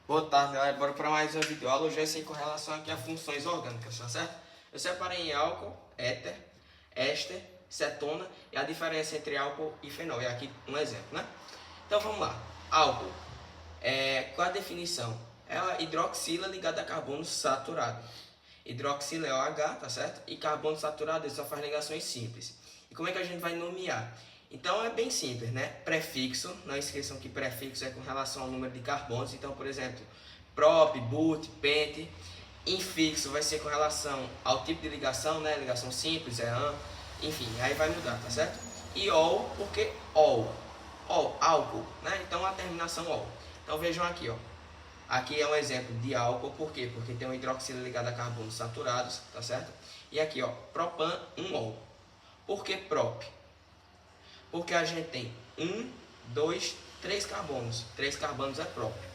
Boa tarde, galera. Bora para mais um vídeo aula. Hoje vai ser com relação aqui a funções orgânicas, tá certo? Eu separei em álcool, éter, éster, cetona e a diferença entre álcool e fenol. É aqui um exemplo, né? Então vamos lá. Álcool. Qual a definição? É a hidroxila ligada a carbono saturado. Hidroxila é o H, tá certo? E carbono saturado ele só faz ligações simples. E como é que a gente vai nomear? Então é bem simples, né? Prefixo, não esqueçam que prefixo é com relação ao número de carbonos. Então, por exemplo, prop, but, pente. Infixo vai ser com relação ao tipo de ligação, né? Ligação simples, é an, enfim, aí vai mudar, tá certo? E ol, porque ol, álcool, né? Então a terminação ol. Então vejam aqui, ó. Aqui é um exemplo de álcool, por quê? Porque tem uma hidroxila ligada a carbonos saturados, tá certo? E aqui, ó, propan, ol. Por que prop? Porque a gente tem 1, 2, 3 carbonos. 3 carbonos é próprio.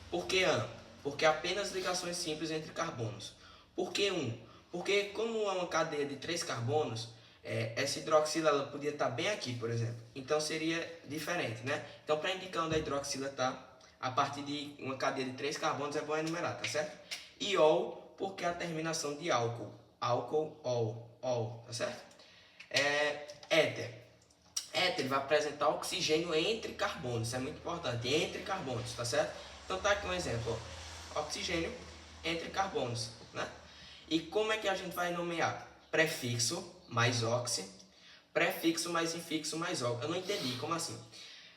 Por que an? Porque apenas ligações simples entre carbonos. Por que 1? Porque como é uma cadeia de 3 carbonos, essa hidroxila ela podia estar bem aqui, por exemplo. Então seria diferente, né? Então para indicar onde a hidroxila está, a partir de uma cadeia de 3 carbonos é bom enumerar, tá certo? E ol, porque é a terminação de álcool. Álcool, ol, tá certo? Éter. Éter vai apresentar oxigênio entre carbonos, isso é muito importante, entre carbonos, tá certo? Então tá aqui um exemplo, ó. Oxigênio entre carbonos, né? E como é que a gente vai nomear? Prefixo mais oxi, prefixo mais infixo mais oxi. Eu não entendi, como assim?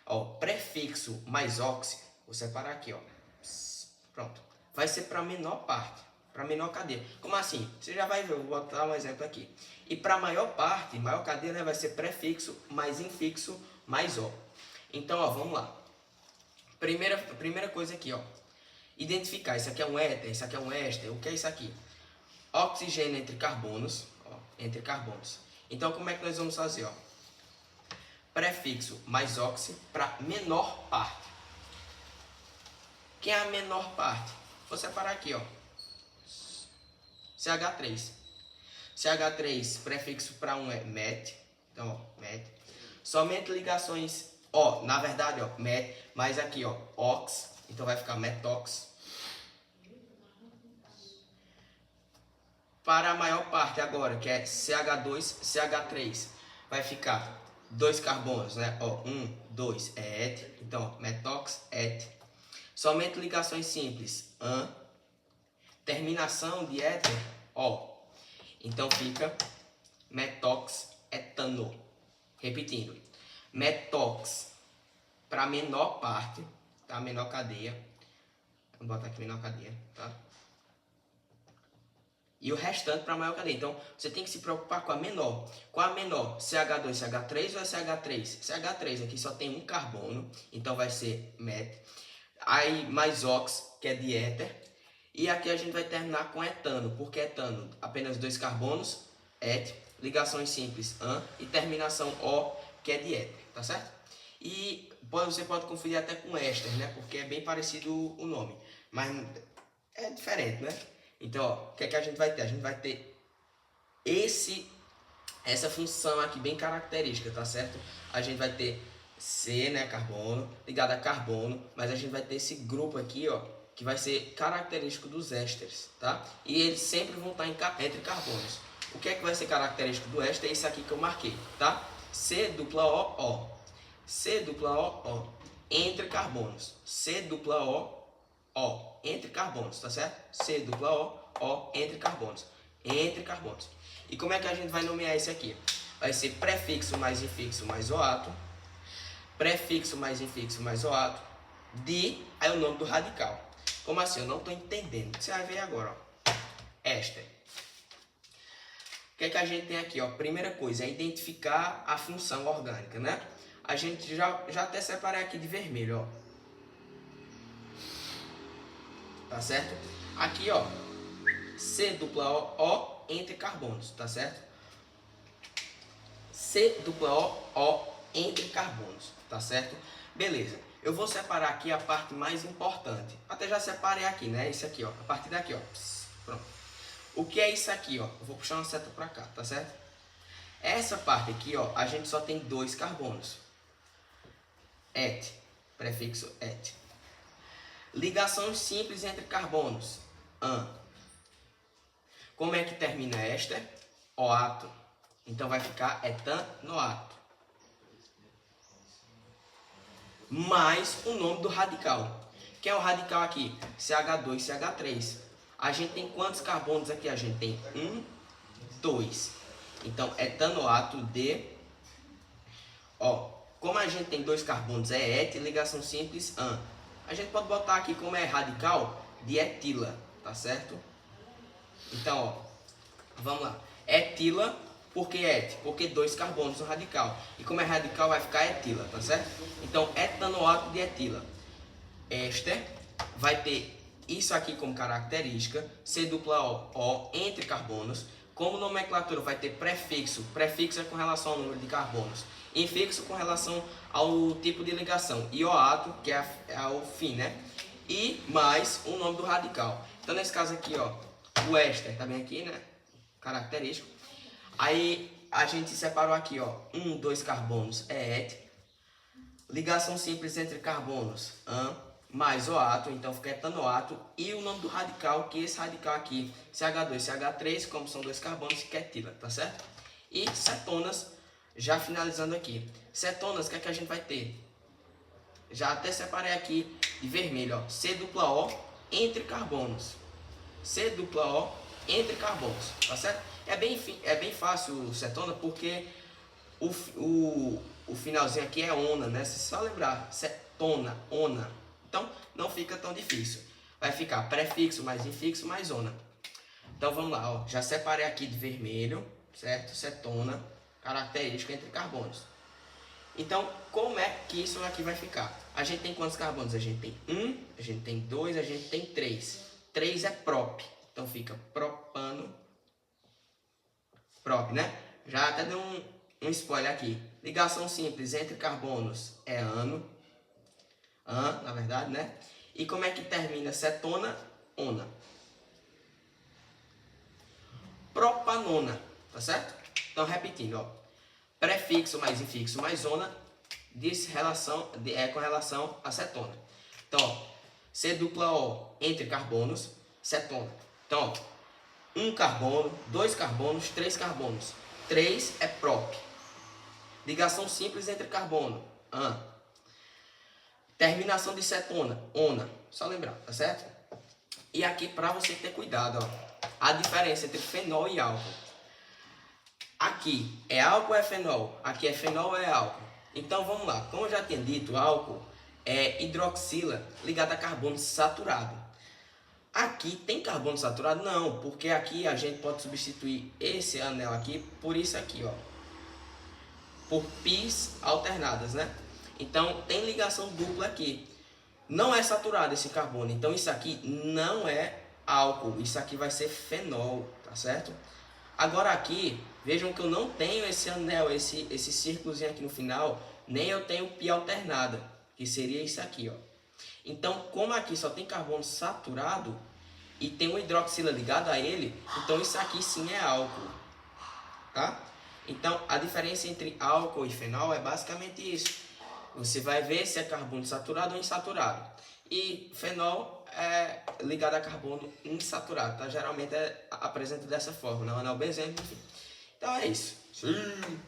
Ó, prefixo mais oxi, vou separar aqui, ó. Pronto. Vai ser para a menor parte, para a menor cadeia. Como assim? Você já vai ver, eu vou botar um exemplo aqui. E para a maior parte, maior cadeia, né, vai ser prefixo mais infixo mais o. Então, ó, vamos lá. Primeira coisa aqui, ó. Identificar, isso aqui é um éter, isso aqui é um éster, o que é isso aqui? Oxigênio entre carbonos, ó, entre carbonos. Então, como é que nós vamos fazer, ó? Prefixo mais oxi para menor parte. Quem é a menor parte? Vou separar aqui, ó. CH3. CH3, prefixo para um é met. Então, ó, met. Somente ligações, ó, na verdade, ó, met, mas aqui, ó, ox. Então vai ficar metox. Para a maior parte agora, que é CH2, CH3, vai ficar 2 carbonos, né? Ó, 1, 2 é et. Então, ó, metox, et. Somente ligações simples, an. Terminação de éter, ó. Então fica metox etano. Repetindo, metox para a menor parte, tá? Menor cadeia. Vamos botar aqui menor cadeia, tá? E o restante para a maior cadeia. Então você tem que se preocupar com a menor. Qual a menor? CH2, CH3 ou é CH3? CH3 aqui só tem um carbono, então vai ser met. Aí mais ox, que é de éter. E aqui a gente vai terminar com etano. Por que etano? Apenas 2 carbonos, et, ligações simples, an, e terminação o, que é de éter, tá certo? E você pode confundir até com éster, né? Porque é bem parecido o nome, mas é diferente, né? Então, ó, o que é que a gente vai ter? A gente vai ter essa função aqui bem característica, tá certo? A gente vai ter C, né, carbono, ligado a carbono, mas a gente vai ter esse grupo aqui, ó, que vai ser característico dos ésteres, tá? E eles sempre vão estar entre carbonos. O que é que vai ser característico do éster? É isso aqui que eu marquei, tá? C dupla O, C dupla O, entre carbonos. C dupla O, entre carbonos, tá certo? C dupla O, entre carbonos. Entre carbonos. E como é que a gente vai nomear isso aqui? Vai ser prefixo mais infixo mais oato. Prefixo mais infixo mais oato. De, aí o nome do radical. Como assim? Eu não estou entendendo. Você vai ver agora, ó. Éster. O que é que a gente tem aqui, ó? Primeira coisa é identificar a função orgânica, né? A gente já até separei aqui de vermelho, ó. Tá certo? Aqui, ó. C dupla O entre carbonos, tá certo? C dupla O entre carbonos, tá certo? Beleza. Eu vou separar aqui a parte mais importante. Até já separei aqui, né? Isso aqui, ó. A partir daqui, ó. Pronto. O que é isso aqui, ó? Eu vou puxar uma seta pra cá, tá certo? Essa parte aqui, ó, a gente só tem 2 carbonos. Et, prefixo et. Ligação simples entre carbonos. Como é que termina esta? OAto. Então vai ficar etanoato. Mais o nome do radical. Quem é o radical aqui? CH2, CH3. A gente tem quantos carbonos aqui? A gente tem 1, 2. Então, etanoato de... como a gente tem 2 carbonos, é et, ligação simples, an. A gente pode botar aqui como é radical de etila, tá certo? Então, vamos lá. Etila, por que et? Porque 2 carbonos no radical. E como é radical, vai ficar etila, tá certo? Então, etanoato de etila. Éster vai ter isso aqui como característica, C dupla O entre carbonos. Como nomenclatura vai ter prefixo, prefixo é com relação ao número de carbonos, infixo com relação ao tipo de ligação, e oato, que é o fim, né? E mais o nome do radical. Então nesse caso aqui, o éster, tá bem aqui, né? Característico. Aí a gente separou aqui, 1, 2 carbonos é et. Ligação simples entre carbonos, an, mais oato, então fica etanoato. E o nome do radical, que esse radical aqui, CH2, CH3, como são 2 carbonos, que é etila, tá certo? E cetonas, já finalizando aqui. Cetonas, o que é que a gente vai ter? Já até separei aqui de vermelho, C dupla O entre carbonos. C dupla O entre carbonos, tá certo? É bem fácil o cetona, porque o finalzinho aqui é ona, né? Se só lembrar, cetona, ona. Então, não fica tão difícil. Vai ficar prefixo mais infixo mais ona. Então, vamos lá. Já separei aqui de vermelho, certo? Cetona, característica entre carbonos. Então, como é que isso aqui vai ficar? A gente tem quantos carbonos? A gente tem 1, a gente tem 2, a gente tem 3. 3 é prop. Então, fica propano, prop, né? Já até deu um spoiler aqui. Ligação simples entre carbonos é ano. Na verdade, né? E como é que termina cetona? Ona. Propanona, tá certo? Então, repetindo, prefixo mais infixo mais ona com relação a cetona. Então, C dupla O entre carbonos, cetona. Então, 1 carbono, 2 carbonos, 3 carbonos. 3 é prop. Ligação simples entre carbono, an. Terminação de cetona, ona. Só lembrar, tá certo? E aqui para você ter cuidado, a diferença entre fenol e álcool. Aqui é álcool ou é fenol? Aqui é fenol ou é álcool? Então vamos lá. Como eu já tinha dito, álcool é hidroxila ligado a carbono saturado. Aqui tem carbono saturado? Não, porque aqui a gente pode substituir esse anel aqui por isso aqui, por pis alternadas, né? Então, tem ligação dupla aqui. Não é saturado esse carbono. Então, isso aqui não é álcool. Isso aqui vai ser fenol, tá certo? Agora aqui, vejam que eu não tenho esse anel, esse círculozinho aqui no final. Nem eu tenho pi alternada, que seria isso aqui, Então, como aqui só tem carbono saturado e tem um hidroxila ligado a ele, então isso aqui sim é álcool, tá? Então, a diferença entre álcool e fenol é basicamente isso. Você vai ver se é carbono saturado ou insaturado. E fenol é ligado a carbono insaturado, tá? Geralmente apresenta dessa forma, não é o benzeno, enfim. Então é isso. Sim.